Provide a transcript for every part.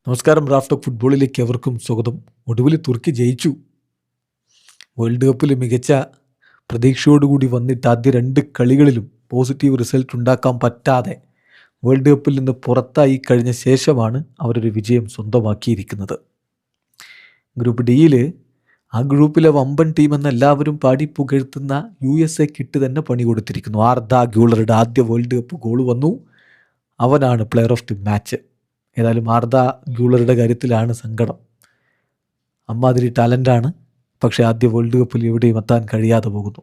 നമസ്കാരം. റാഫ്റ്റോക്ക് ഫുട്ബോളിലേക്ക് എവർക്കും സ്വാഗതം. ഒടുവിൽ തുർക്കി ജയിച്ചു. വേൾഡ് കപ്പിൽ മികച്ച പ്രതീക്ഷയോടുകൂടി വന്നിട്ട് ആദ്യ 2 കളികളിലും പോസിറ്റീവ് റിസൾട്ട് ഉണ്ടാക്കാൻ പറ്റാതെ വേൾഡ് കപ്പിൽ നിന്ന് പുറത്തായി കഴിഞ്ഞ ശേഷമാണ് അവരൊരു വിജയം സ്വന്തമാക്കിയിരിക്കുന്നത്. ഗ്രൂപ്പ് ഡിയിൽ ആ ഗ്രൂപ്പിലെ വമ്പൻ ടീമെന്ന് എല്ലാവരും പാടി പുകഴ്ത്തുന്ന USA കിട്ട് തന്നെ പണി കൊടുത്തിരിക്കുന്നു. ആർദ ഗ്യൂളറുടെ ആദ്യ വേൾഡ് കപ്പ് ഗോൾ വന്നു. അവനാണ് പ്ലെയർ ഓഫ് ദി മാച്ച്. ഏതായാലും ആർദ ഗ്യൂളറുടെ കാര്യത്തിലാണ് സങ്കടം. അമ്മാതിരി ടാലൻ്റാണ്, പക്ഷേ ആദ്യ വേൾഡ് കപ്പിൽ എവിടെയും എത്താൻ കഴിയാതെ പോകുന്നു.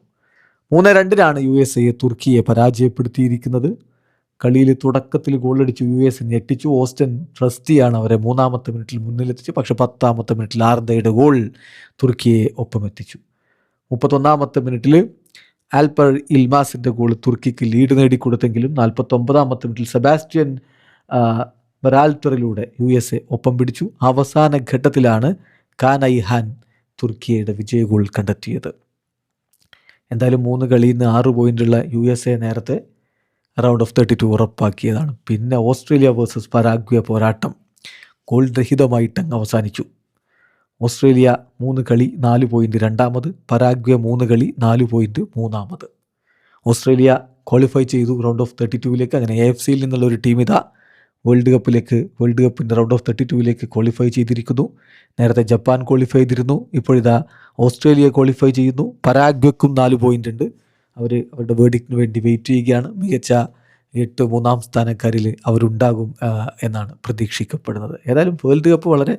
3-2 USA തുർക്കിയെ പരാജയപ്പെടുത്തിയിരിക്കുന്നത്. കളിയിൽ തുടക്കത്തിൽ ഗോളടിച്ച് US ഞെട്ടിച്ചു. ഓസ്റ്റൻ ട്രസ്റ്റിയാണ് അവരെ 3-ാമത്തെ മിനിറ്റിൽ മുന്നിലെത്തിച്ചു. പക്ഷേ 10-ാമത്തെ മിനിറ്റിൽ ആർദയുടെ ഗോൾ തുർക്കിയെ ഒപ്പമെത്തിച്ചു. 31-ാമത്തെ മിനിറ്റിൽ ആൽപ്പർ ഇൽമാസിൻ്റെ ഗോൾ തുർക്കിക്ക് ലീഡ് നേടിക്കൊടുത്തെങ്കിലും 49-ാമത്തെ മിനിറ്റിൽ സെബാസ്റ്റ്യൻ ബെറാൽറ്ററിലൂടെ USA ഒപ്പം പിടിച്ചു. അവസാന ഘട്ടത്തിലാണ് കാൻ ഐഹാൻ തുർക്കിയുടെ വിജയ ഗോൾ കണ്ടെത്തിയത്. എന്തായാലും 3 കളിയിൽ നിന്ന് 6 പോയിൻ്റുള്ള USA നേരത്തെ റൗണ്ട് ഓഫ് 32 ഉറപ്പാക്കിയതാണ്. പിന്നെ ഓസ്ട്രേലിയ വേഴ്സസ് പരാഗ്വേ പോരാട്ടം ഗോൾ രഹിതമായിട്ടങ്ങ് അവസാനിച്ചു. ഓസ്ട്രേലിയ 3 കളി 4 പോയിൻ്റ് രണ്ടാമത്, പരാഗ്വേ 3 കളി 4 പോയിൻ്റ് മൂന്നാമത്. ഓസ്ട്രേലിയ ക്വാളിഫൈ ചെയ്തു റൗണ്ട് ഓഫ് 32ലേക്ക്. അങ്ങനെ AFCയിൽ നിന്നുള്ള ഒരു ടീം ഇതാ വേൾഡ് കപ്പിൻ്റെ റൗണ്ട് ഓഫ് 32ലേക്ക് ക്വാളിഫൈ ചെയ്തിരിക്കുന്നു. നേരത്തെ ജപ്പാൻ ക്വാളിഫൈ ചെയ്തിരുന്നു. ഇപ്പോഴിതാ ഓസ്ട്രേലിയ ക്വാളിഫൈ ചെയ്യുന്നു. പരാഗ്വയ്ക്കും 4 പോയിൻ്റ് ഉണ്ട്. അവരുടെ വേർഡിക്റ്റിന് വേണ്ടി വെയിറ്റ് ചെയ്യുകയാണ്. മികച്ച 8 മൂന്നാം സ്ഥാനക്കാരിൽ അവരുണ്ടാകും എന്നാണ് പ്രതീക്ഷിക്കപ്പെടുന്നത്. ഏതായാലും വേൾഡ് കപ്പ് വളരെ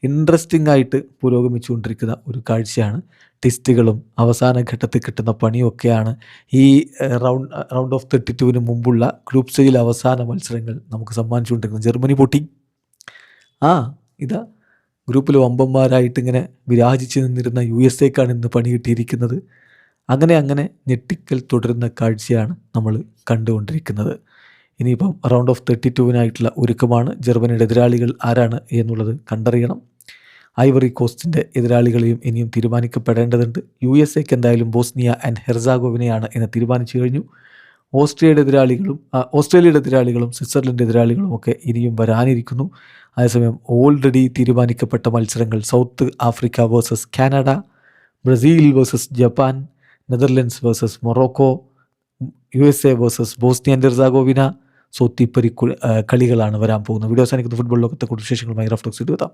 ഇൻട്രസ്റ്റിംഗ് ആയിട്ട് പുരോഗമിച്ചുകൊണ്ടിരിക്കുന്ന ഒരു കാഴ്ചയാണ്. ടെസ്റ്റുകളും അവസാന ഘട്ടത്തിൽ കിട്ടുന്ന പണിയൊക്കെയാണ് ഈ റൗണ്ട് ഓഫ് 32 മുമ്പുള്ള ഗ്രൂപ്പ് സ്റ്റേജിൽ അവസാന മത്സരങ്ങൾ നമുക്ക് സമ്മാനിച്ചുകൊണ്ടിരിക്കുന്നത്. ജർമ്മനി പൊട്ടി. ഇതാ ഗ്രൂപ്പിൽ വമ്പന്മാരായിട്ട് ഇങ്ങനെ വിരാജിച്ച് നിന്നിരുന്ന USAക്കാണ് ഇന്ന് പണി കിട്ടിയിരിക്കുന്നത്. അങ്ങനെ ഞെട്ടിക്കൽ തുടരുന്ന കാഴ്ചയാണ് നമ്മൾ കണ്ടുകൊണ്ടിരിക്കുന്നത്. ഇനിയിപ്പം റൗണ്ട് ഓഫ് 32 ഒരുക്കമാണ്. ജർമ്മനിയുടെ എതിരാളികൾ ആരാണ് എന്നുള്ളത് കണ്ടറിയണം. ഐവറി കോസ്റ്റിൻ്റെ എതിരാളികളെയും ഇനിയും തീരുമാനിക്കപ്പെടേണ്ടതുണ്ട്. USAക്ക് എന്തായാലും ബോസ്നിയ ആൻഡ് ഹെർസാഗോവിനയാണ് എന്ന് തീരുമാനിച്ചു കഴിഞ്ഞു. ഓസ്ട്രേലിയയുടെ എതിരാളികളും സ്വിറ്റ്സർലൻഡ് എതിരാളികളും ഒക്കെ ഇനിയും വരാനിരിക്കുന്നു. അതേസമയം ഓൾറെഡി തീരുമാനിക്കപ്പെട്ട മത്സരങ്ങൾ South Africa versus Canada, Brazil versus Japan, Netherlands versus Morocco, USA versus Bosnia and Herzegovina. തീപ്പരി കളികളാണ് വരാൻ പോകുന്നത്. വീഡിയോ അവസാനിക്കുന്ന ഫുട്ബോൾ ലോകത്തെ കൂടുതൽ വിശേഷങ്ങളുമായി റാഫ്റ്റോക്സ് എത്താം.